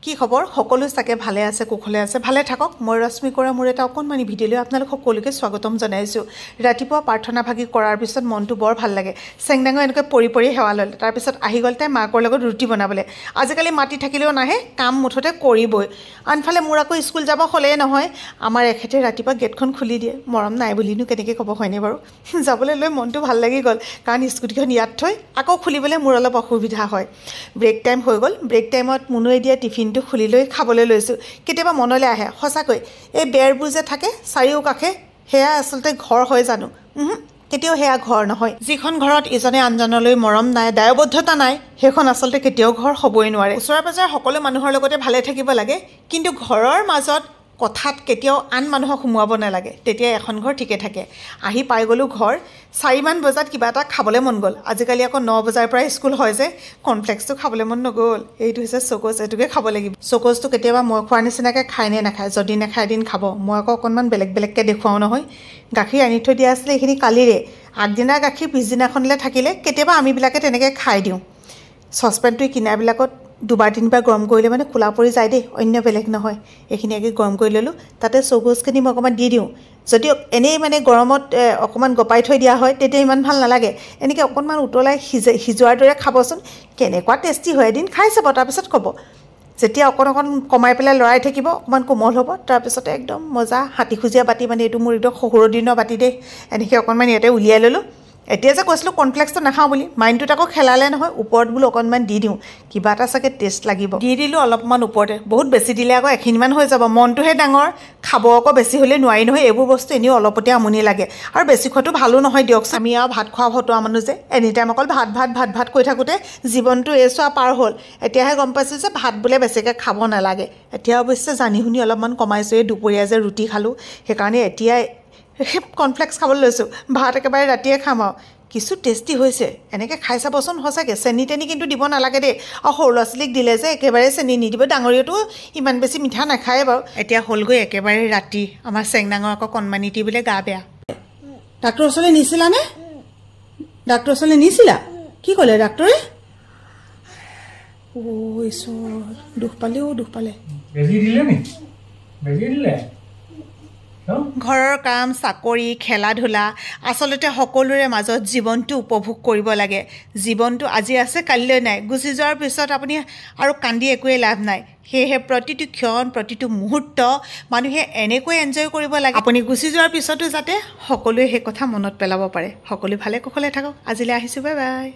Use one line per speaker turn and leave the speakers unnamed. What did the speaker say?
কি খবৰ সকলো চাগে ভালে আছে কুশলে আছে ভালে থাকক মই ৰশ্মি কৰা মোৰ এটা অকণমানি ভিডিঅ'লৈ আপোনালোক সকলোকে স্বাগতম জনাইছোঁ ৰাতিপুৱা প্ৰাৰ্থনা ভাগি কৰাৰ পিছত মনটো বৰ ভাল লাগে চেংডাঙো এনেকৈ পৰি পৰি সেৱা ল'লে তাৰপিছত আহি গ'ল তাই মাকৰ লগত ৰুটি বনাবলৈ আজিকালি মাতি থাকিলেও নাহে কাম মুঠতে কৰিবই আনফালে মোৰ আকৌ স্কুল যাব হ'লেই নহয় আমাৰ এখেতে ৰাতিপুৱা গেটখন খুলি দিয়ে মৰম নাই বুলিনো কেনেকৈ ক'ব হয়নে বাৰু যাবলৈ লৈ মনটো ভাল লাগি গ'ল কাৰণ স্কুটিখন ইয়াত থৈ আকৌ খুলিবলৈ মোৰ অলপ অসুবিধা হয় ব্ৰেক টাইম হৈ গ'ল ব্ৰেক টাইমত মুনুৱে দিয়া টিফিনটো খুলি লৈ খাবলৈ লৈছোঁ কেতিয়াবা মনলৈ আহে সঁচাকৈ এই বেৰবোৰ যে থাকে চাৰিওকাষে সেয়া আচলতে ঘৰ হয় জানো কেতিয়াও সেয়া ঘৰ নহয় যিখন ঘৰত ইজনে আনজনলৈ মৰম নাই দায়বদ্ধতা নাই সেইখন আচলতে কেতিয়াও ঘৰ হ'বই নোৱাৰে ওচৰে পাজৰে সকলো মানুহৰ লগতে ভালে থাকিব লাগে কিন্তু ঘৰৰ মাজত কথাত কেতিয়াও আন মানুহক সোমোৱাব নালাগে তেতিয়া এখন ঘৰ ঠিকে থাকে আহি পাই গ'লোঁ ঘৰ 4 মান বজাত কিবা এটা খাবলৈ মন গ'ল আজিকালি আকৌ 9 বজাৰ পৰা স্কুল হয় যে কৰ্ণফ্লেক্সটো খাবলৈ মন নগ'ল এইটো হৈছে চকোজ এইটোকে খাব লাগিব চকোজটো কেতিয়াবা মই খোৱাৰ নিচিনাকৈ খায় নে নাখায় যদি নাখায় এদিন খাব মই আকৌ অকণমান বেলেগকৈ দেখুৱাওঁ নহয় গাখীৰ আনি থৈ দিয়া আছিলে এইখিনি কালিৰে আগদিনা গাখীৰ পিছদিনাখনলৈ থাকিলে কেতিয়াবা আমিবিলাকে তেনেকৈ খাই দিওঁ চচপেনটো কিনাবিলাকত 2-3 বাৰ গৰম কৰিলে মানে খোলা পৰি যায় দেই অন্য বেলেগ নহয় এইখিনি আগে গৰম কৰি ল'লোঁ তাতে চৌগোজখিনি মই অকণমান দি দিওঁ যদি এনেই মানে গৰমত অকণমান গপাই থৈ দিয়া হয় তেতিয়া ইমান ভাল নালাগে এনেকৈ অকণমান উতলাই সিজোৱাৰ দৰে খাবচোন কেনেকুৱা টেষ্টি হয় এদিন খাই চাব তাৰপিছত ক'ব যেতিয়া অকণ কমাই পেলাই লৰাই থাকিব অকণমান কোমল হ'ব তাৰপিছতে একদম মজা হাতীখুজীয়া বাতি মানে এইটো মোৰ একদম শহুৰৰ দিনৰ বাতি দেই এনেকৈ অকণমান ইয়াতে উলিয়াই ল'লোঁ এতিয়া যে কৈছিলোঁ কৰ্ণফ্লেক্সটো নাখাওঁ বুলি মাইণ্ডটোত আকৌ খেলালে নহয় ওপৰত বোলো অকণমান দি দিওঁ কিবা এটা চাগে টেষ্ট লাগিব দি দিলোঁ অলপমান ওপৰতে বহুত বেছি দিলে আকৌ এখিনিমান হৈ যাব মনটোহে ডাঙৰ খাব আকৌ বেছি হ'লে নোৱাৰি নহয় এইবোৰ বস্তু এনেও অলপতে আমনি লাগে আৰু বেছি খোৱাটো ভালো নহয় দিয়কচোন আমি আৰু ভাত খোৱা ভতুৱা মানুহ যে এনিটাইম অকল ভাত কৈ থাকোঁতে জীৱনটো এইচোৱা পাৰ হ'ল এতিয়াহে গম পাইছোঁ যে ভাত বোলে বেছিকৈ খাব নালাগে এতিয়া অৱশ্যে জানি শুনি অলপমান কমাইছোঁ এই দুপৰীয়া যে ৰুটি খালোঁ সেইকাৰণে এতিয়া কৰ্ণফ্লেক্স খাবলৈ লৈছোঁ ভাত একেবাৰে ৰাতিয়ে খাম আৰু কিছু টেষ্টি হৈছে এনেকৈ খাই চাবচোন সঁচাকৈ চেনি তেনি কিন্তু দিব নালাগে দেই আৰু সৰু ল'ৰা ছোৱালীক দিলে যে একেবাৰে চেনি নিদিব ডাঙৰীয়াটো ইমান বেছি মিঠা নাখায় বাৰু এতিয়া হ'লগৈ একেবাৰে ৰাতি আমাৰ চেংডাঙৰ আকৌ কণমানিটি বোলে গা বেয়া ডাক্তৰ ওচৰলৈ নিছিলানে ডাক্তৰ ওচৰলৈ নিছিলা কি ক'লে ডাক্তৰে ঈশ্বৰ দুখ পালে
বেজি দিলে নি বেজি দিলে
ঘৰৰ কাম চাকৰি খেলা ধূলা আচলতে সকলোৰে মাজত জীৱনটো উপভোগ কৰিব লাগে জীৱনটো আজি আছে কালিলৈ নাই গুচি যোৱাৰ পিছত আপুনি আৰু কান্দি একোৱে লাভ নাই সেয়েহে প্ৰতিটো ক্ষণ প্ৰতিটো মুহূৰ্ত মানুহে এনেকৈ এনজয় কৰিব লাগে আপুনি গুচি যোৱাৰ পিছতো যাতে সকলোৱে সেই কথা মনত পেলাব পাৰে সকলো ভালে কুশলে থাকক আজিলৈ আহিছোঁ বাই বাই